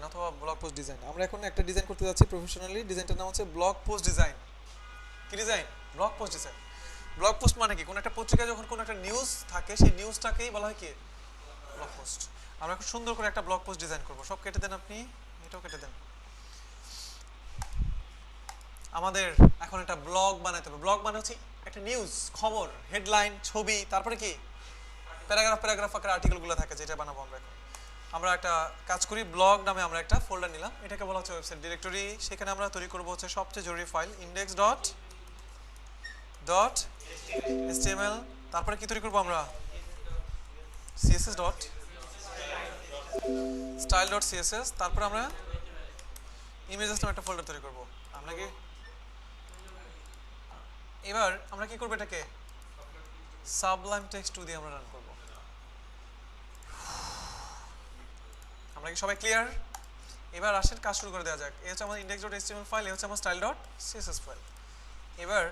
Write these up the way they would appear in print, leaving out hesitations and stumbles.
অথবা blog post design. আমরা এখন একটা ডিজাইন করতে যাচ্ছি প্রফেশনালি। ডিজাইনটার নাম হচ্ছে ব্লগ পোস্ট ডিজাইন। কি design? Blog post design. Blog post মানে কি? কোন একটা পত্রিকায় যখন কোন একটা নিউজ থাকে সেই নিউজটাকেই বলা হয় কি? Blog post. আমরা খুব সুন্দর করে একটা ব্লগ পোস্ট ডিজাইন করব। সব কেটে দেন আপনি, এটাও কেটে দেন। আমাদের এখন একটা ব্লগ বানাতে হবে। ব্লগ মানে হচ্ছে একটা নিউজ, খবর, হেডলাইন, ছবি, তারপরে কি প্যারাগ্রাফ প্যারাগ্রাফ আকারে আর্টিকেলগুলো থাকে, যেটা বানাবো আমরা এখন। আমরা একটা কাজ করি, ব্লগ নামে আমরা একটা ফোল্ডার নিলাম, এটাকে বলা হচ্ছে ওয়েবসাইট ডিরেক্টরি। সেখানে আমরা তৈরি করব হচ্ছে সবচেয়ে জরুরি file index dot dot HTML. তারপরে কি তৈরি করব আমরা? CSS dot style dot CSS. তারপরে আমরা ইমেজেস নামে একটা ফোল্ডার তৈরি করব। আমরা কি এবার আমরা কি করব? এটাকে সাবলাইম টেক্সট 2 দিয়ে আমরা রান করব। আমরা কি সবাই ক্লিয়ার? এবার আসেন কাজ শুরু করে দেওয়া যাক। এই হচ্ছে আমার index.html ফাইল, এই হচ্ছে আমার style.css ফাইল। এবার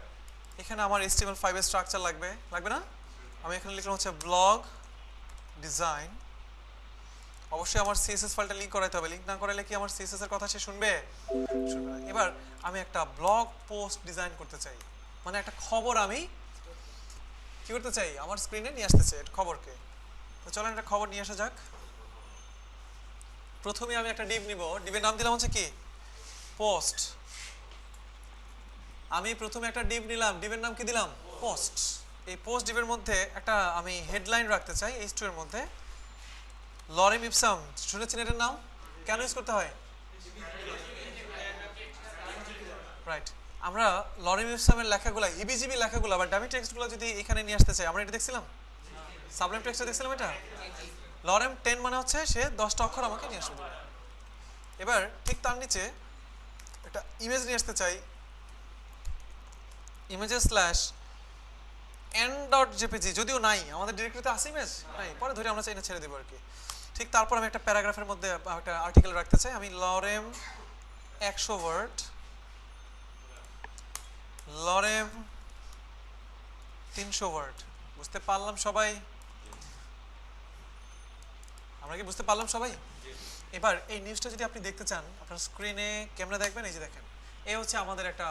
এখানে আমার HTML5 এর স্ট্রাকচার লাগবে না? আমি এখানে লিখলাম হচ্ছে ব্লগ ডিজাইন। অবশ্যই আমার CSS ফাইলটা লিংক করাইতে হবে। লিংক না করাইলে কি আমার CSS এর কথা সে শুনবে? শুনবে না। এবার আমি একটা ব্লগ পোস্ট ডিজাইন করতে চাই, মানে একটা খবর আমি কি করতে চাই? আমার স্ক্রিনে নিয়ে আসতে চাই একটা খবরকে। তো চলেন একটা খবর নিয়ে আসা যাক। প্রথমে আমি একটা ডিভ নিব। ডিভের নাম দিলাম হচ্ছে কি? পোস্ট। আমি প্রথমে একটা ডিভ নিলাম, ডিভের নাম কি দিলাম? পোস্ট। এই পোস্ট ডিভের মধ্যে একটা আমি হেডলাইন রাখতে চাই H2 এর মধ্যে। লরেম ইপসাম, শুনেছেন এটার নাম? কেন ইউজ করতে হয়? রাইট। আমরা লরেম ইপসামের লেখাগুলো, হিবিজিবি লেখাগুলো বা ডামি টেক্সটগুলো যদি এখানে নিয়ে আসতে চাই, আমরা এটা দেখছিলাম সাবলাইম টেক্সটে দেখছিলাম এটা। লরেম 10 মানে হচ্ছে সে 10টা অক্ষর আমাকে নিয়ে আসবে। এবার ঠিক তার নিচে একটা ইমেজ নিয়ে আসতে চাই, ইমেজেস স্ল্যাশ n.jpg। যদিও নাই, আমাদের ডিরেক্টরিতে আছে ইমেজ নাই, পরে ধরে আমরা চাই না ছেড়ে দেবো আর কি। ঠিক তারপর আমি একটা প্যারাগ্রাফের মধ্যে একটা আর্টিকেল রাখতে চাই। আমি লরেম 100 ওয়ার্ড, লরেম 300 ওয়ার্ড। বুঝতে পারলাম সবাই? আমরা কি বুঝতে পারলাম সবাই? এবার এই নিউজটা যদি আপনি দেখতে চান, আপনার স্ক্রিনে ক্যামেরা দেখবেন, এই যে দেখেন, এই হচ্ছে আমাদের একটা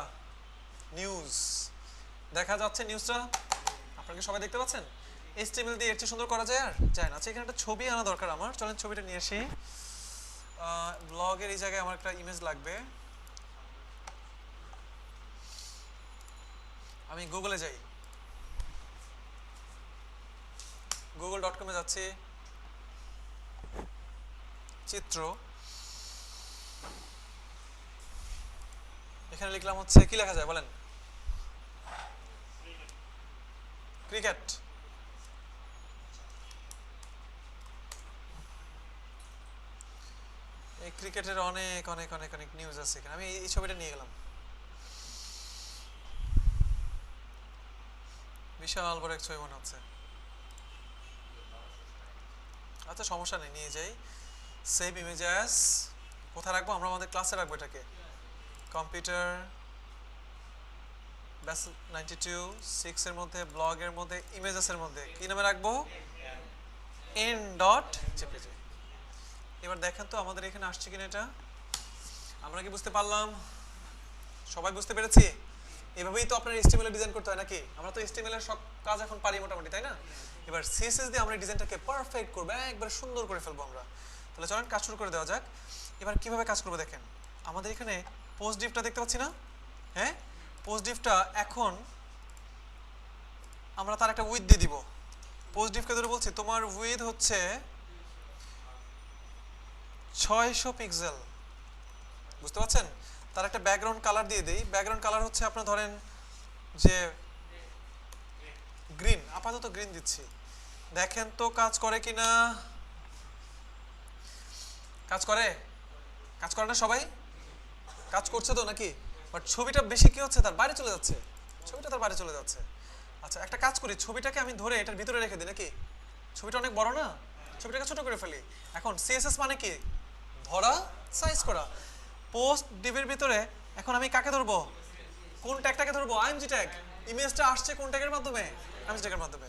নিউজ। দেখা যাচ্ছে নিউজটা? আপনারা কি সবাই দেখতে পাচ্ছেন? HTML দিয়ে এর চেয়ে সুন্দর করা যায়? আর যায় না। আচ্ছা, এখানে একটা ছবি আনা দরকার আমার। চলেন ছবিটা নিয়ে আসি। ব্লগের এই জায়গায় আমার একটা ইমেজ লাগবে। আমি গুগলে যাই, google.com-এ যাচ্ছি, চিত্র, এখানে লিখলাম হচ্ছে কি লেখা যায় বলেন? ক্রিকেট। এই ক্রিকেটের অনেক অনেক অনেক অনেক নিউজ আছে এখানে। আমি এই ছবিটা নিয়ে গেলাম, বিশাল বড় এক ছবি মনে হচ্ছে। আচ্ছা, সমস্যা নেই, নিয়ে যাই। সেভ ইমেজ অ্যাজ, কোথায় রাখবো? আমরা আমাদের ক্লাসে রাখবো এটাকে। কম্পিউটার ব্যাস 92 6 এর মধ্যে, ব্লগের মধ্যে, ইমেজেসের মধ্যে কি নামে রাখবো? n.jpg। এবার দেখেন তো আমাদের এখানে আসছে কিনা এটা। আমরা কি বুঝতে পারলাম? সবাই বুঝতে পেরেছি? এভাবেই তো আপনার HTML এর ডিজাইন করতে হয় নাকি? আমরা তো HTML এর সব কাজ এখন পারি মোটামুটি, তাই না? এবার CSS দিয়ে আমরা ডিজাইনটাকে পারফেক্ট করব, একবারে সুন্দর করে ফেলবো আমরা। তাহলে চলেন কাজ শুরু করে দেওয়া যাক। এবার কিভাবে কাজ করব দেখেন। আমাদের এখানে পোস্ট ডিভটা দেখতে পাচ্ছি না? হ্যাঁ, পোস্ট ডিভটা এখন আমরা তার একটা উইডথ দিয়ে দিব। পোস্ট ডিভকে ধরে বলছি তোমার উইডথ হচ্ছে 600 পিক্সেল। বুঝতে পারছেন? তার একটা ব্যাকগ্রাউন্ড কালার দিয়ে দেই। ব্যাকগ্রাউন্ড কালার হচ্ছে আপনার ধরেন যে গ্রিন, আপাতত গ্রিন দিচ্ছি। দেখেন তো কাজ করে কিনা। কাজ করে? কাজ করে না সবাই? কাজ করছে তো নাকি? বাট ছবিটা বেশি কি হচ্ছে, তার বাইরে চলে যাচ্ছে। ছবিটা তার বাইরে চলে যাচ্ছে। আচ্ছা, একটা কাজ করি, ছবিটাকে আমি ধরে এটার ভিতরে রেখে দিই নাকি? ছবিটা অনেক বড় না? ছবিটাকে ছোট করে ফেলি। এখন CSS মানে কি? ধরা, সাইজ করা। পোস্ট ডিভের ভিতরে এখন আমি কাকে ধরবো? কোন ট্যাগটাকে ধরবো? IMG tag. ইমেজটা আসছে কোন ট্যাগের মাধ্যমে? IMG ট্যাগের মাধ্যমে।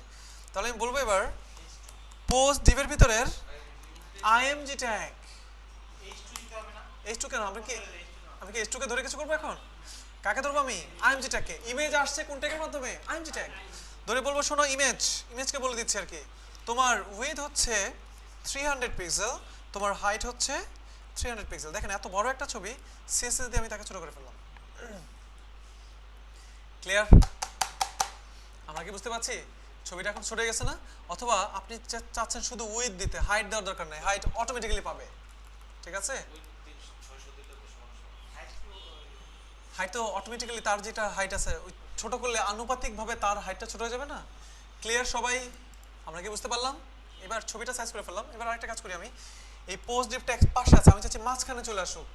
তাহলে আমি বলবো এবার পোস্ট ডিভের ভিতরের IMG ট্যাগ। H2 কেন আমি কি H2 কে ধরে কিছু করবো এখন? কাকে ধরবো আমি? IMG ট্যাগকে। ইমেজ আসছে কোন ট্যাগের মাধ্যমে? IMG tag. ধরে বলবো শোনো ইমেজকে বলে দিচ্ছি আর কি। তোমার উইডথ হচ্ছে 300 পিক্সেল, তোমার হাইট হচ্ছে 300 পিক্সেল। দেখেন এত বড় একটা ছবি সিএসএস দিয়ে আমি তাকে ছোট করে ফেললাম। ক্লিয়ার? আমরা কি বুঝতে পারছি? ছবিটা এখন ছোট হয়ে গেছে না? অথবা আপনি চাচ্ছেন শুধু উইডথ দিতে, হাইট দেওয়ার দরকার নাই, হাইট অটোমেটিক্যালি পাবে। ঠিক আছে? হাইট তো অটোমেটিক্যালি তার যেটা হাইট আছে ওই ছোট করলে আনুপাতিকভাবে তার হাইটটা ছোট হয়ে যাবে না? ক্লিয়ার সবাই? আমরা কি বুঝতে পারলাম? এবার ছবিটা সাইজ করে ফেললাম। এবার আরেকটা কাজ করি আমি। এই পোস্ট ডিপটা এক পাশে আছে, আমি চাচ্ছি মাঝখানে চলে আসুক।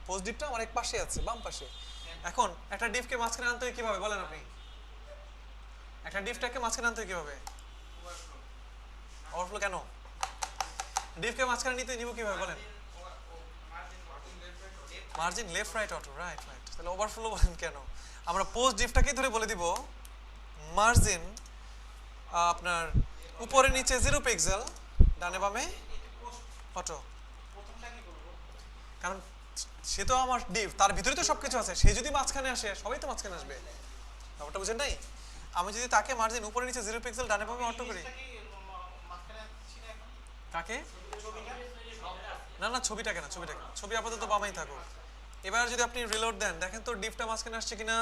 পোস্ট ডিপটা আমার এক পাশে আছে, বাম পাশে। এখন একটা ডিপকে মাঝখানে আনতে হয় কিভাবে বলেন আপনি? একটা ডিপটাকে মাঝখানে আনতে হয় কিভাবে? ওভারফ্লো কেন? ডিপকে মাঝখানে নিব কিভাবে বলেন? Margin left right auto, right. তাহলে ওভারফ্লো বলেন কেন? আমরা পোস্ট ডিপটাকেই ধরে বলে দিব মার্জিন আপনার উপরে নিচে 0 পিক্সেল, ডানে বামে অটো। কারণ সে তো আমার ডিপ, তার ভিতরে তো সবকিছু আছে। সে যদি মাঝখানে আসে সবাই তো মাঝখানে আসবে। ব্যাপারটা বুঝেন নাই? আমি যদি তাকে মার্জিন উপরে নিচে 0 পিক্সেল ডানে বামে অটো করি, কাকে? না ছবিটা কেন? ছবি আপাতত বামেই থাকুক। এবার যদি আপনি রিলোড দেন, দেখেন তো ডিপটা মাঝখানে আসছে কিনা।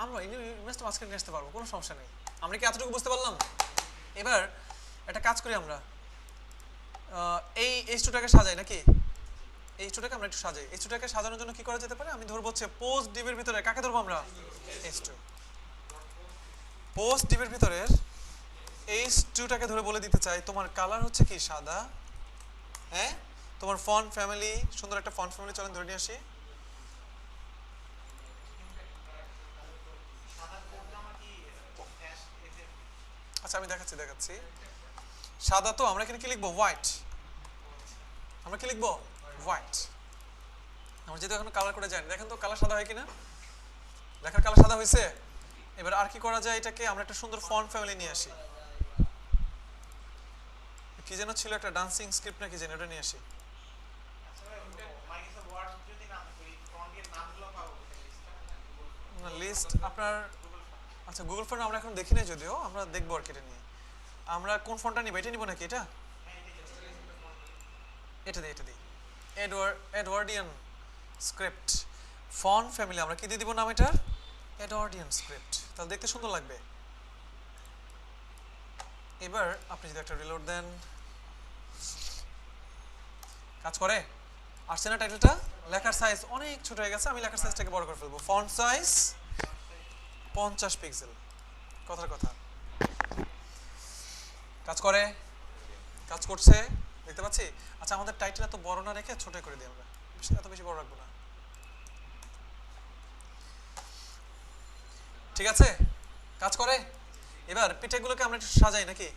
আমরা ইমেজটা মাঝখানে নিয়ে আসতে পারবো, কোনো সমস্যা নেই। আমরা কি এতটুকু বুঝতে পারলাম? এবার একটা কাজ করি আমরা, এই H2টাকে সাজাই নাকি? H2টাকে আমরা একটু সাজাই। H2টাকে সাজানোর জন্য কি করা যেতে পারে? আমি ধরবো হচ্ছে পোস্ট ডিপের ভিতরে কাকে ধরবো আমরা? H2। পোস্ট ডিপের ভিতরের H2টাকে ধরে বলে দিতে চাই তোমার কালার হচ্ছে কি? সাদা। হ্যাঁ, তোমার ফন্ট ফ্যামিলি, সুন্দর একটা ফন্ট ফ্যামিলি চলেন ধরে নিয়ে আসি। আচ্ছা আমি দেখাচ্ছি। সাদা তো আমরা এখানে কি লিখবো? হোয়াইট। আমরা কি লিখবো? হোয়াইট। আমরা যেহেতু এখন কালার করে জানি, দেখেন তো কালার সাদা হয় কিনা? লেখার কালার সাদা হয়েছে। এবার আর কি করা যায়? এটাকে আমরা একটা সুন্দর ফন্ট ফ্যামিলি নিয়ে আসি। কি যেন ছিল একটা ডান্সিং স্ক্রিপ্ট নাকি যেন, ওটা নিয়ে আসি। লিস্ট আপনার, আচ্ছা গুগল ফন্ট আমরা এখন দেখি নাই, যদিও আমরা দেখবো আর কি এটা নিয়ে। আমরা কোন ফন্টটা নিব? এটা নিব নাকি এটা? এটা দিই। Edwardian script font family. আমরা কি দিয়ে দিব নাম এটার? Edwardian script. তাহলে দেখতে সুন্দর লাগবে। এবার আপনি যদি একটা রিলোড দেন, কাজ করে? আসছে না টাইটেলটা? লেখার সাইজ অনেক ছোট হয়ে গেছে, আমি লেখার সাইজটাকে বড় করে ফেলবো। Font size 50 pixel. কথার কথা। কাজ করে? কাজ করছে, দেখতে পাচ্ছি। আচ্ছা আমাদের টাইটেল এত বড় না রেখে ছোট করে দিই আমরা, এত বেশি বড় রাখবো না। ঠিক আছে? কাজ করে? এবার পিঠেগুলোকে আমরা একটু সাজাই নাকি?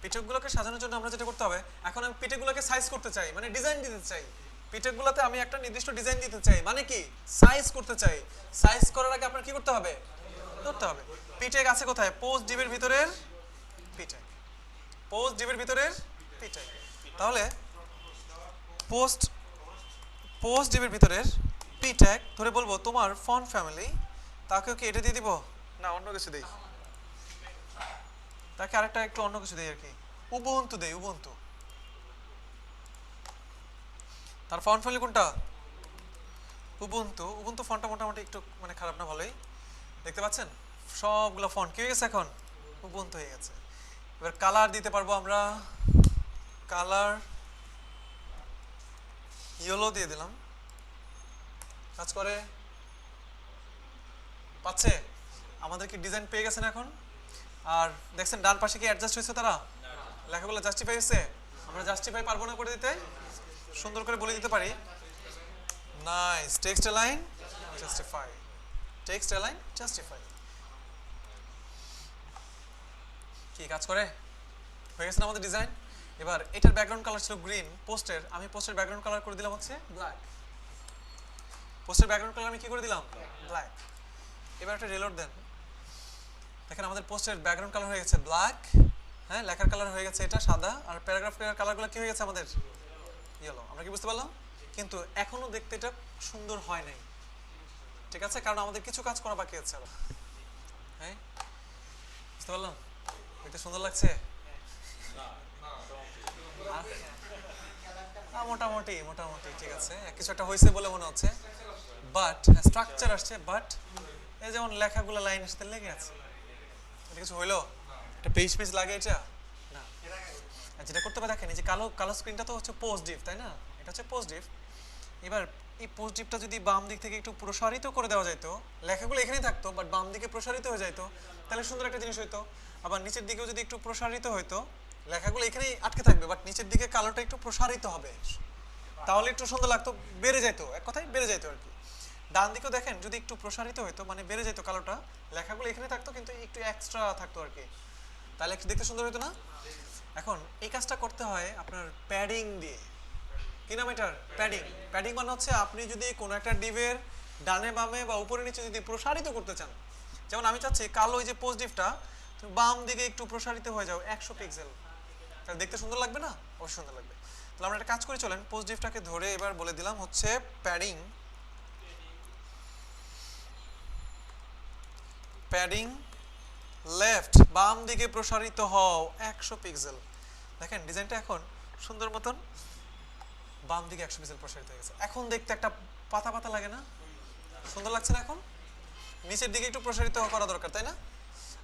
পিঠেগুলোকে সাজানোর জন্য আমরা যেটা করতে হবে, এখন আমি পিঠেগুলোকে সাইজ করতে চাই, মানে ডিজাইন দিতে চাই। পিঠেগুলোতে আমি একটা নির্দিষ্ট ডিজাইন দিতে চাই, মানে কি সাইজ করতে চাই। সাইজ করার আগে আপনার কি করতে হবে? ধরতে হবে। পিঠে আছে কোথায়? পোস্ট ডিপের ভিতরের পিঠে। পোস্ট ডিপের ভিতরের পিঠে। তাহলে পোস্ট ডিপের ভিতরের পি ট্যাগ ধরে বলবো তোমার ফন্ট ফ্যামিলি। তাকেও কি এটা দিয়ে দিব? না অন্য কিছু দেই। তাকে আরেকটা একটু অন্য কিছু দেই আর কি। উবুন্টু দেই, উবুন্টু। তার ফন্ট ফ্যামিলি কোনটা? উবুন্টু ফন্টটা মোটামুটি একটু মানে খারাপ না, ভালোই। দেখতে পাচ্ছেন সবগুলো ফন্ট কি হয়ে গেছে এখন? উবুন্টু হয়ে গেছে। এবার কালার দিতে পারবো আমরা। কালার ইয়েলো দিয়ে দিলাম। কাজ করে? পাচ্ছে? আমাদের কি ডিজাইন পেয়ে গেছেন এখন? আর দেখছেন ডান পাশে কি অ্যাডজাস্ট হয়েছে? তারা লেখাগুলো জাস্টিফাই হয়েছে। আমরা জাস্টিফাই পারবো না করে দিতে? সুন্দর করে বলে দিতে পারি। Nice. Text align justify, text align justify. কি কাজ করে? হয়ে গেছে না আমাদের ডিজাইন? এবার এটার ব্যাকগ্রাউন্ড কালার ছিল গ্রিন পোস্টের, আমি পোস্টের ব্যাকগ্রাউন্ড কালার করে দিলাম হচ্ছে ব্ল্যাক। পোস্টের ব্যাকগ্রাউন্ড কালার আমি কি করে দিলাম? ব্ল্যাক। এবার একটা রিলোড দেন, দেখেন আমাদের পোস্টের ব্যাকগ্রাউন্ড কালার হয়ে গেছে ব্ল্যাক। হ্যাঁ, লেখার কালার হয়ে গেছে এটা সাদা, আর প্যারাগ্রাফের কালারগুলো কি হয়ে গেছে আমাদের ইয়েলো। আমরা কি বুঝতে পারলাম? কিন্তু এখনো দেখতে এটা সুন্দর হয় নাই, ঠিক আছে, কারণ আমাদের কিছু কাজ করা বাকি আছে আরো। হ্যাঁ, বুঝতে পারলাম? এটা সুন্দর লাগছে মোটামুটি মোটামুটি ঠিক আছে, কিছু একটা হয়েছে বলে মনে হচ্ছে, বাট স্ট্রাকচার আসছে, বাট এই যেমন লেখাগুলো লাইনের সাথে লেগে আছে, এটা কিছু হইলো? একটা পেজ পেজ লাগে এটা না। যেটা করতে হবে দেখেন, এই যে কালো কালো স্ক্রিনটা তো হচ্ছে পোস্ট ডিপ, তাই না? এটা হচ্ছে পোস্ট ডিপ। এবার এই পোস্ট ডিপটা যদি বাম দিক থেকে একটু প্রসারিত করে দেওয়া যেত, লেখাগুলো এখানেই থাকতো বাট বাম দিকে প্রসারিত হয়ে যেত, তাহলে সুন্দর একটা জিনিস হইতো। আবার নিচের দিকেও যদি একটু প্রসারিত হইতো, লেখাগুলো এখানেই আটকে থাকবে বাট নিচের দিকে কালোটা একটু প্রসারিত হবে, তাহলে একটু সুন্দর লাগতো, বেড়ে যেত, এক কথায় বেড়ে যেত আর কি। ডান দিকেও দেখেন যদি একটু প্রসারিত হইতো, মানে বেড়ে যেত কালোটা, লেখাগুলো এখানে থাকতো কিন্তু একটু এক্সট্রা থাকতো আর কি, তাহলে একটু দেখতে সুন্দর হতো না? এখন এই কাজটা করতে হয় আপনার প্যাডিং দিয়ে। কি নাম এটার? প্যাডিং। প্যাডিং মানে হচ্ছে আপনি যদি কোনো একটা ডিভের ডানে বামে বা উপরে নিচে যদি প্রসারিত করতে চান, যেমন আমি চাচ্ছি কালো এই যে পোস্ট ডিভটা বাম দিকে একটু প্রসারিত হয়ে যাও 100 পিক্সেল, তাহলে দেখতে সুন্দর লাগবে না? অবশ্যই সুন্দর লাগবে। তাহলে আমরা একটা কাজ করে চলেন, পোস্ট ডিভটাকে ধরে এবার বলে দিলাম হচ্ছে প্যাডিং, প্যাডিং লেফট, বাম দিকে প্রসারিত হও 100 পিক্সেল। দেখেন ডিজাইনটা এখন সুন্দর মতন বাম দিকে 100 পিক্সেল প্রসারিত হয়ে গেছে। এখন দেখতে একটা পাতা পাতা লাগে না? সুন্দর লাগছে না? এখন নিচের দিকে একটু প্রসারিত করা দরকার, তাই না?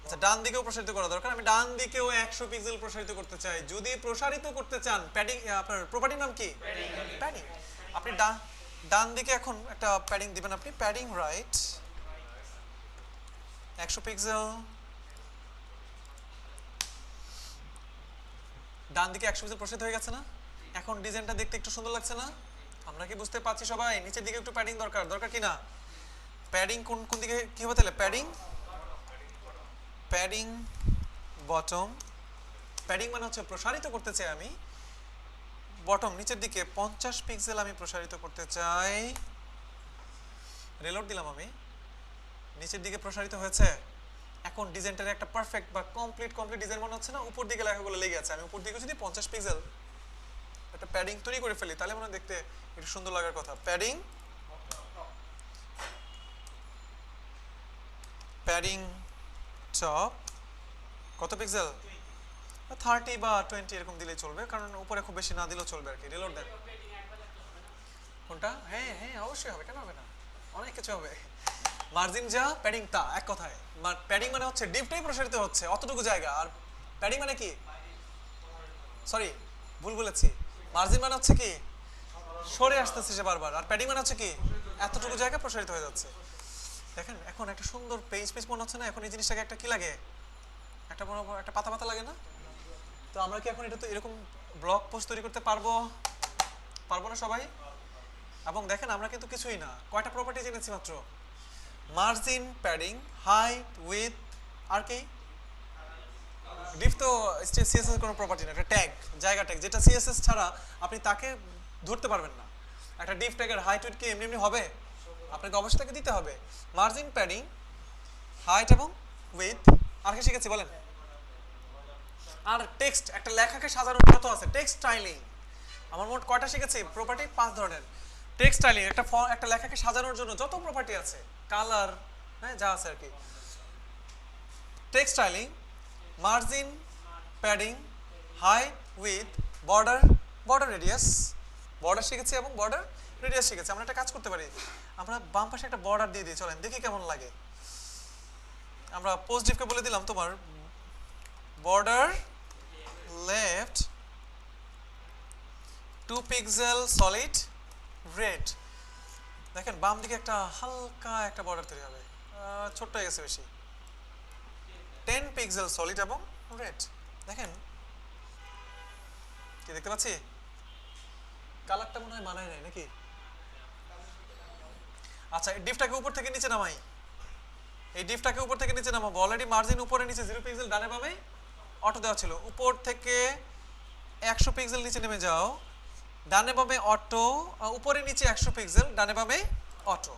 আচ্ছা, ডান দিকেও প্রসারিত করা দরকার। আমি ডান দিকেও 100 পিক্সেল প্রসারিত করতে চাই। যদি প্রসারিত করতে চান, প্যাডিং, আপনার প্রপার্টির নাম কি? প্যাডিং। আপনি ডান দিকে এখন একটা প্যাডিং দিবেন, আপনি প্যাডিং রাইট 100 পিক্সেল, ডান দিকে 100 পিক্সেল প্রসারিত হয়ে গেছে না? এখন ডিজাইনটা দেখতে একটু সুন্দর লাগছে না? আমরা কি বুঝতে পারছি সবাই? নিচের দিকে একটু প্যাডিং দরকার, দরকার কি না? প্যাডিং কোন কোন দিকে কি হবে তাহলে? প্যাডিং, প্যাডিং বটম, প্যাডিং মানে হচ্ছে প্রসারিত করতে চাই আমি বটম নিচের দিকে 50 পিক্সেল আমি প্রসারিত করতে চাই। রিলোড দিলাম আমি, নিচের দিকে প্রসারিত হয়েছে। এখন ডিজাইনটার একটা পারফেক্ট বা কমপ্লিট ডিজাইন মনে হচ্ছে না? উপর দিকে লেখাগুলো লেগে আছে, আমি উপর দিকে যদি 50 পিক্সেল একটা প্যাডিং তৈরি করে ফেলি, তাহলে মনে হয় দেখতে একটু সুন্দর লাগার কথা। প্যাডিং, প্যাডিং টপ কত পিক্সেল? 30 বা 20 এরকম দিলেই চলবে, কারণ উপরে খুব বেশি না দিলেও চলবে আর কি। রিলোড দেন। কোনটা? হ্যাঁ হ্যাঁ, অবশ্যই হবে, কেন হবে না? অনেক কিছু হবে। মার্জিন যা, প্যাডিং তা, এক কথায়। প্যাডিং মানে হচ্ছে ডিপটাই প্রসারিত হচ্ছে অতটুকু জায়গা, আর প্যাডিং মানে কি? সরি, ভুল বলেছি। মার্জিন মানে হচ্ছে কি? সরে আসতেছে সে বারবার, আর প্যাডিং মানে হচ্ছে কি? এতটুকু জায়গা প্রসারিত হয়ে যাচ্ছে। দেখেন এখন একটা সুন্দর পেজ পেজ মনে হচ্ছে না? এখন এই জিনিসটাকে একটা কি লাগে? একটা বড় একটা পাতা পাতা লাগে না? তো আমরা কি এখন এটা তো এরকম ব্লগ পোস্ট তৈরি করতে পারবো? পারবো না সবাই? এবং দেখেন আমরা কিন্তু কিছুই না, কয়টা প্রপার্টি জেনেছি মাত্র? মার্জিন, প্যাডিং, হাইট, উইথ, আর কি? ডিফ তো সিএসএস কোনো প্রপার্টি না, একটা ট্যাগ, জায়গা ট্যাগ, যেটা সিএসএস ছাড়া আপনি তাকে ধরতে পারবেন না। একটা ডিফ ট্যাগের হাইট উইথ কি এমনি এমনি হবে? আপনাকে অবশ্যই তাকে দিতে হবে। মার্জিন, প্যাডিং, হাইট এবং উইথ, আর কি শিখেছি বলেন? আর টেক্সট, একটা লেখাকে সাজানোর কত আছে? Text styling. আমার মোট কয়টা শিখেছি প্রপার্টি? 5 ধরনের। টেক্সট স্টাইলিং, একটা লেখাকে সাজানোর জন্য যত প্রপার্টি আছে, কালার, হ্যাঁ যা আছে আর কি। Text styling, margin, padding, height, with, border, border radius, border শিখেছি এবং বর্ডার রেডিয়াস শিখেছি। আমরা একটা কাজ করতে পারি, আমরা বাম পাশে একটা বর্ডার দিয়ে দিই, চলেন দেখি কেমন লাগে। আমরা পোস্ট ডিফকে বলে দিলাম তোমার border left 2 pixel solid red. দেখেন বাম দিকে একটা হালকা একটা বর্ডার তৈরি হবে, ছোট্ট হয়ে গেছে বেশি। 10 পিক্সেল সলিড এবং রেড। দেখেন কি দেখতে পাচ্ছি? কালারটা মনে হয় মানায় নাই নাকি? আচ্ছা, এই ডিফটাকে উপর থেকে নিচে নামাই, এই ডিফটাকে উপর থেকে নিচে নামাবো। অলরেডি মার্জিন উপরে নিচে 0 পিক্সেল ডানে বামে অটো দেওয়া ছিল, উপর থেকে 100 পিক্সেল নিচে নেমে যাও, ডানে বামে অটো, উপরে নিচে 100 পিক্সেল, ডানে বামে অটো।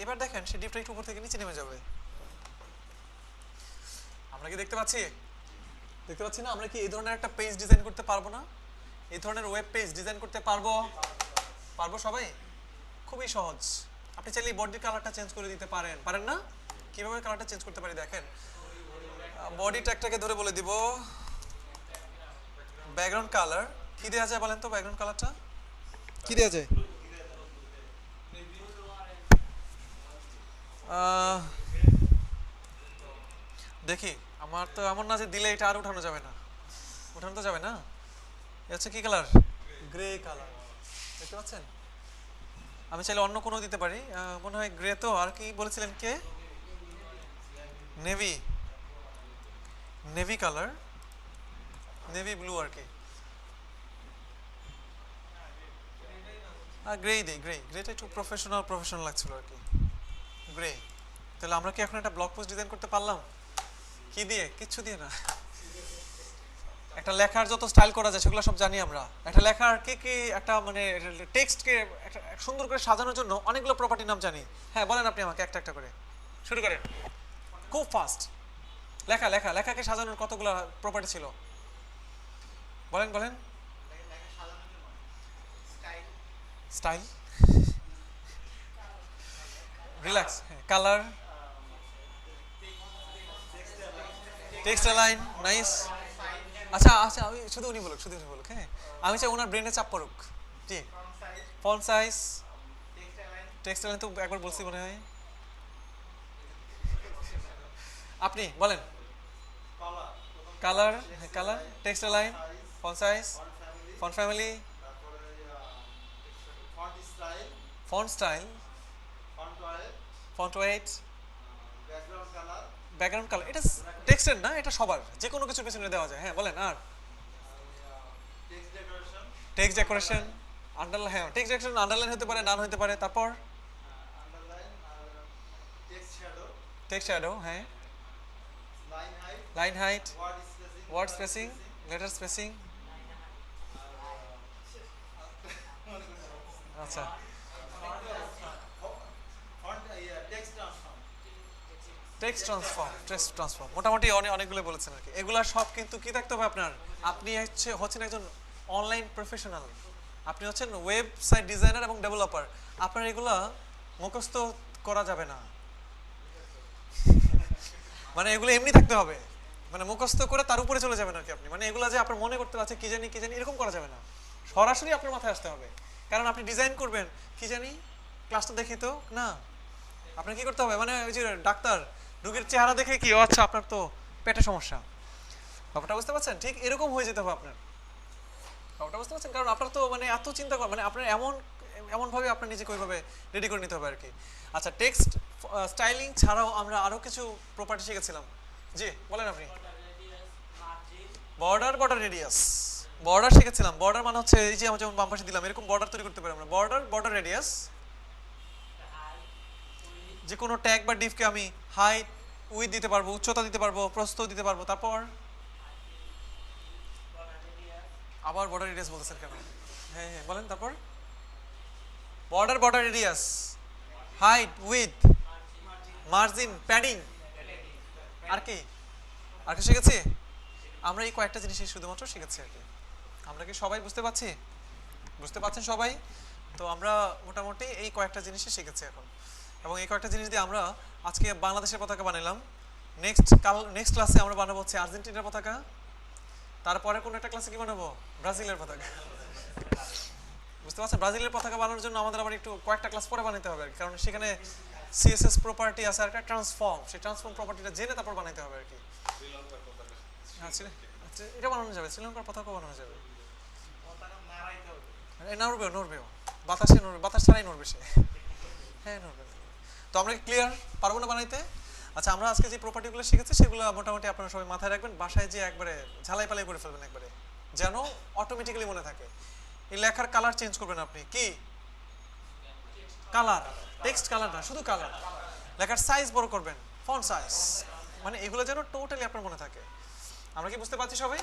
এবার দেখেন সেই ডিপটা একটু উপর থেকে নিচে নেমে যাবে, আমরা কি দেখতে পাচ্ছি? দেখতে পাচ্ছি না আমরা কি এই ধরনের একটা পেজ ডিজাইন করতে পারবো না? এই ধরনের ওয়েব পেজ ডিজাইন করতে পারবো? পারবো সবাই? খুবই সহজ। আপনি চাইলে বডির কালারটা চেঞ্জ করে দিতে পারেন, পারেন না? কিভাবে কালারটা চেঞ্জ করতে পারি দেখেন। বডি ট্যাগটাকে ধরে বলে দিব ব্যাকগ্রাউন্ড কালার। কি দেওয়া যায় বলেন তো? ব্যাকগ্রাউন্ড কালারটা কি দেওয়া যায়? দেখি, আমার তো এমন না যে দিলে এটা আর উঠানো যাবে না, উঠানো তো যাবে না। এটা হচ্ছে কি কালার? Grey colour. দেখতে পাচ্ছেন? আমি চাইলে অন্য কোনো দিতে পারি, মনে হয় গ্রে। তো আর কি বলেছিলেন কে? Navy, navy colour, navy blue আর কি। গ্রেই দিই, গ্রে। গ্রেটা একটু প্রফেশনাল লাগছিল আর কি, গ্রে। তাহলে আমরা কি এখন একটা ব্লগ পোস্ট ডিজাইন করতে পারলাম? কি দিয়ে? কিচ্ছু দিয়ে না। একটা লেখার যত স্টাইল করা যায় সেগুলো সব জানি আমরা। একটা লেখার কি কি একটা মানে টেক্সটকে একটা সুন্দর করে সাজানোর জন্য অনেকগুলো প্রপার্টির নাম জানি। হ্যাঁ বলেন আপনি আমাকে একটা একটা করে শুরু করেন, খুব ফাস্ট। লেখাকে সাজানোর কতগুলো প্রপার্টি ছিল বলেন বলেন। Style, relax, colour, text align, nice. আচ্ছা আচ্ছা, আমি শুধু উনি বলুক, হ্যাঁ। আমি চাই ওনার ব্রেনে চাপ পড়ুক। জি, ফন্ট সাইজ, টেক্সট অ্যালাইন তো একবার বলছি মনে হয়। আপনি বলেন। Colour, text align, font size, font family, font style, font wait, background colour. এটা টেক্সটের না, এটা সবার যে কোনো কিছুর পেছনে দেওয়া যায়। হ্যাঁ বলেন। আর টেক্সট ডেকোরেশন, আন্ডারলাইন। হ্যাঁ টেক্সট ডেকোরেশন আন্ডারলাইন হতে পারে, নান হতে পারে। তারপর টেক্সট শ্যাডো, হ্যাঁ, line height, word spacing, letter spacing. আচ্ছা, টেক্সট ট্রান্সফর্ম মোটামুটি অনেকগুলো বলেছেন আর কি। এগুলা সব কিন্তু কি থাকতে হবে আপনার? আপনি হচ্ছেন একজন অনলাইন প্রফেশনাল, আপনি হচ্ছেন ওয়েবসাইট ডিজাইনার এবং ডেভেলপার। আপনার এগুলা মুখস্থ করা যাবে না, মানে এগুলো এমনি থাকতে হবে, মানে মুখস্থ করে তার উপরে চলে যাবেন আর কি আপনি। মানে এগুলা যে আপনার মনে করতে পারছে কি জানি এরকম করা যাবে না, সরাসরি আপনার মাথায় আসতে হবে। কারণ আপনি ডিজাইন করবেন কি জানি, ক্লাসটা দেখি তো না, আপনার কি করতে হবে? মানে ওই যে ডাক্তার রোগীর চেহারা দেখে কি, আচ্ছা আপনার তো পেটের সমস্যা, ব্যাপারটা বুঝতে পারছেন? ঠিক এরকম হয়ে যেতে হবে আপনার, ব্যাপারটা বুঝতে পারছেন? কারণ আপনার তো মানে এত চিন্তা করেন, মানে আপনার এমনভাবে আপনার নিজেকে ওইভাবে রেডি করে নিতে হবে আর কি। আচ্ছা, টেক্সট স্টাইলিং ছাড়াও আমরা আরও কিছু প্রপার্টি শিখেছিলাম। জি বলেন আপনি। বর্ডার রেডিয়াস, বর্ডার শিখেছিলাম। বর্ডার মানে হচ্ছে এই যে আমরা যেমন বাম পাশে দিলাম এরকম বর্ডার তৈরি করতে পারি আমরা। বর্ডার রেডিয়াস, যে কোনো ট্যাগ বা ডিভকে আমি হাইট উইথ দিতে পারবো, উচ্চতা দিতে পারবো, প্রস্থ দিতে পারবো। তারপর আবার বর্ডার রেডিয়াস বলতেছেন কেন? হ্যাঁ বলেন। তারপর border radius, height width, margin, padding. আর কি শিখেছি আমরা? এই কয়েকটা জিনিসই শুধুমাত্র শিখেছি আর কি। আমরা কি সবাই বুঝতে পারছেন সবাই? তো আমরা মোটামুটি এই কয়েকটা জিনিসই শিখেছি এখন, এবং এই কয়েকটা জিনিস দিয়ে আমরা আজকে বাংলাদেশের পতাকা বানালাম। নেক্সট ক্লাসে আমরা বানাবো হচ্ছে আর্জেন্টিনার পতাকা। তারপরে কোন একটা ক্লাসে কি বানাবো? ব্রাজিলের পতাকা। বুঝতে পারছেন? ব্রাজিলের পতাকা বানানোর জন্য আমাদের আবার একটু কয়েকটা ক্লাস পরে বানাতে হবে, কারণ সেখানে সিএসএস প্রপার্টি আছে আর একটা ট্রান্সফর্ম, সেই ট্রান্সফর্ম প্রপার্টিটা জেনে তারপর বানাতে হবে আর কি। আচ্ছা, এটা বানানো যাবে, শ্রীলঙ্কার পতাকা বানানো যাবে। নড়বেও, বাতাস ছাড়াই নড়বে সে। হ্যাঁ নড়বে। তো আমরা ক্লিয়ার? পারবো না বানাইতে? আচ্ছা, আমরা আজকে যে প্রপার্টিগুলো শিখেছি সেগুলো মোটামুটি আপনারা সবাই মাথায় রাখবেন, বাসায় যে একবারে ঝালাই পালাই করে ফেলবেন একবারে, যেন অটোমেটিক্যালি মনে থাকে। এই লেখার কালার চেঞ্জ করবেন আপনি। কি কালার? টেক্সট কালার না, শুধু কালার। লেখার সাইজ বড় করবেন, ফন্ট সাইজ, মানে এগুলো যেন টোটালি আপনার মনে থাকে। আমরা কি বুঝতে পারছি সবাই?